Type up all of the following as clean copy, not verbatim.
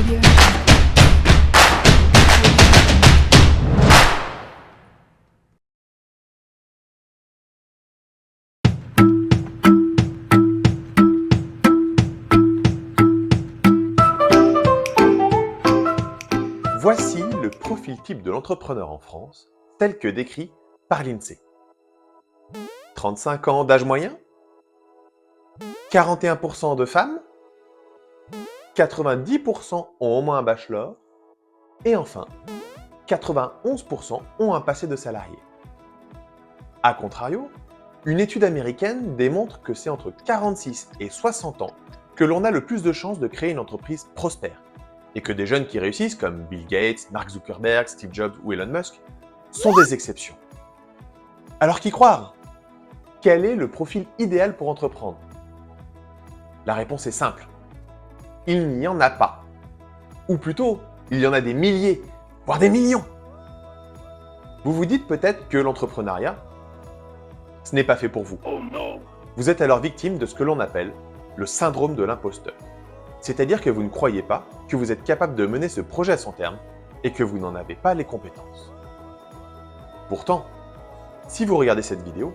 Audio. Voici le profil type de l'entrepreneur en France, tel que décrit par l'INSEE. 35 ans d'âge moyen, 41% de femmes, 90% ont au moins un bachelor, et enfin, 91% ont un passé de salarié. A contrario, une étude américaine démontre que c'est entre 46 et 60 ans que l'on a le plus de chances de créer une entreprise prospère, et que des jeunes qui réussissent, comme Bill Gates, Mark Zuckerberg, Steve Jobs ou Elon Musk, sont des exceptions. Alors qu'y croire? Quel est le profil idéal pour entreprendre? La réponse est simple. Il n'y en a pas. Ou plutôt, il y en a des milliers, voire des millions. Vous vous dites peut-être que l'entrepreneuriat, ce n'est pas fait pour vous. Vous êtes alors victime de ce que l'on appelle le syndrome de l'imposteur. C'est-à-dire que vous ne croyez pas que vous êtes capable de mener ce projet à son terme et que vous n'en avez pas les compétences. Pourtant, si vous regardez cette vidéo,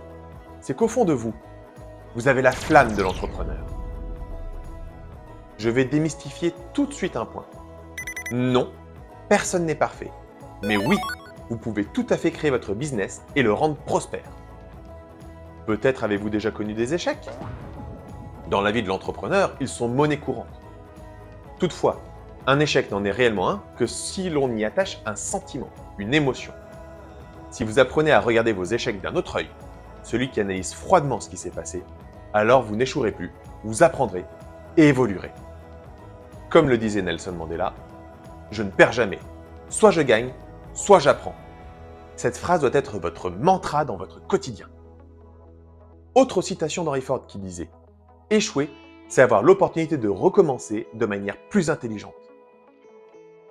c'est qu'au fond de vous, vous avez la flamme de l'entrepreneur. Je vais démystifier tout de suite un point. Non, personne n'est parfait. Mais oui, vous pouvez tout à fait créer votre business et le rendre prospère. Peut-être avez-vous déjà connu des échecs? Dans la vie de l'entrepreneur, ils sont monnaie courante. Toutefois, un échec n'en est réellement un que si l'on y attache un sentiment, une émotion. Si vous apprenez à regarder vos échecs d'un autre œil, celui qui analyse froidement ce qui s'est passé, alors vous n'échouerez plus, vous apprendrez et évoluerez. Comme le disait Nelson Mandela, « Je ne perds jamais. Soit je gagne, soit j'apprends. » Cette phrase doit être votre mantra dans votre quotidien. Autre citation d'Henry Ford qui disait « Échouer, c'est avoir l'opportunité de recommencer de manière plus intelligente. »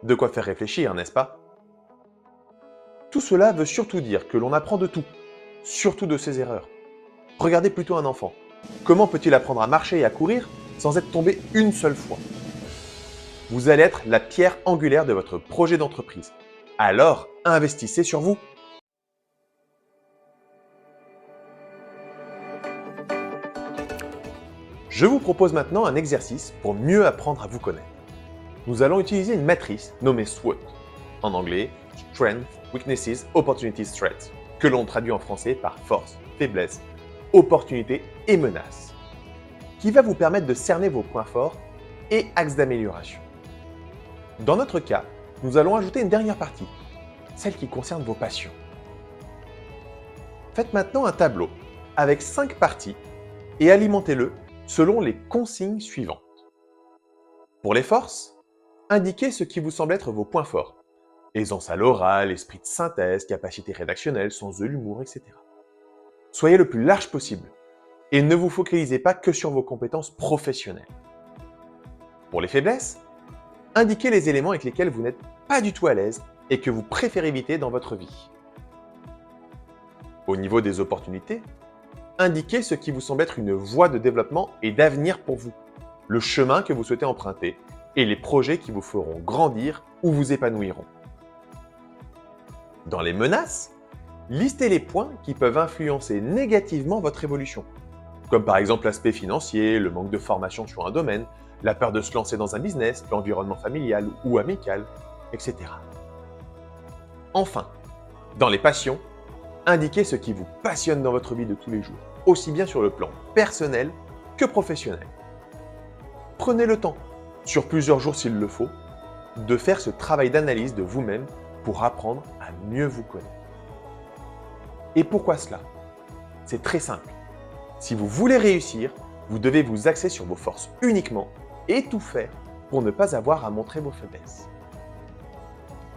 De quoi faire réfléchir, n'est-ce pas? Tout cela veut surtout dire que l'on apprend de tout, surtout de ses erreurs. Regardez plutôt un enfant. Comment peut-il apprendre à marcher et à courir sans être tombé une seule fois? Vous allez être la pierre angulaire de votre projet d'entreprise. Alors, investissez sur vous. Je vous propose maintenant un exercice pour mieux apprendre à vous connaître. Nous allons utiliser une matrice nommée SWOT, en anglais Strengths, Weaknesses, Opportunities, Threats, que l'on traduit en français par force, faiblesse, opportunité et menace, qui va vous permettre de cerner vos points forts et axes d'amélioration. Dans notre cas, nous allons ajouter une dernière partie, celle qui concerne vos passions. Faites maintenant un tableau avec 5 parties et alimentez-le selon les consignes suivantes. Pour les forces, indiquez ce qui vous semble être vos points forts. Aisance à l'oral, esprit de synthèse, capacité rédactionnelle, sens de l'humour, etc. Soyez le plus large possible et ne vous focalisez pas que sur vos compétences professionnelles. Pour les faiblesses, indiquez les éléments avec lesquels vous n'êtes pas du tout à l'aise et que vous préférez éviter dans votre vie. Au niveau des opportunités, indiquez ce qui vous semble être une voie de développement et d'avenir pour vous, le chemin que vous souhaitez emprunter et les projets qui vous feront grandir ou vous épanouiront. Dans les menaces, listez les points qui peuvent influencer négativement votre évolution, comme par exemple l'aspect financier, le manque de formation sur un domaine, la peur de se lancer dans un business, l'environnement familial ou amical, etc. Enfin, dans les passions, indiquez ce qui vous passionne dans votre vie de tous les jours, aussi bien sur le plan personnel que professionnel. Prenez le temps, sur plusieurs jours s'il le faut, de faire ce travail d'analyse de vous-même pour apprendre à mieux vous connaître. Et pourquoi cela? C'est très simple. Si vous voulez réussir, vous devez vous axer sur vos forces uniquement et tout faire pour ne pas avoir à montrer vos faiblesses.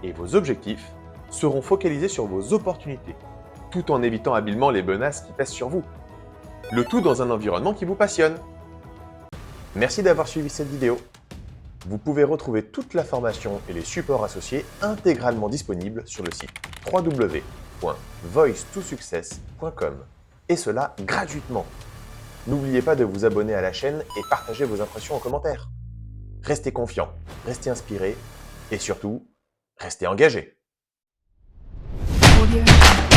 Et vos objectifs seront focalisés sur vos opportunités, tout en évitant habilement les menaces qui pèsent sur vous. Le tout dans un environnement qui vous passionne. Merci d'avoir suivi cette vidéo. Vous pouvez retrouver toute la formation et les supports associés intégralement disponibles sur le site www.voice2success.com et cela gratuitement. N'oubliez pas de vous abonner à la chaîne et partager vos impressions en commentaire. Restez confiant, restez inspiré et surtout, restez engagé. Audio.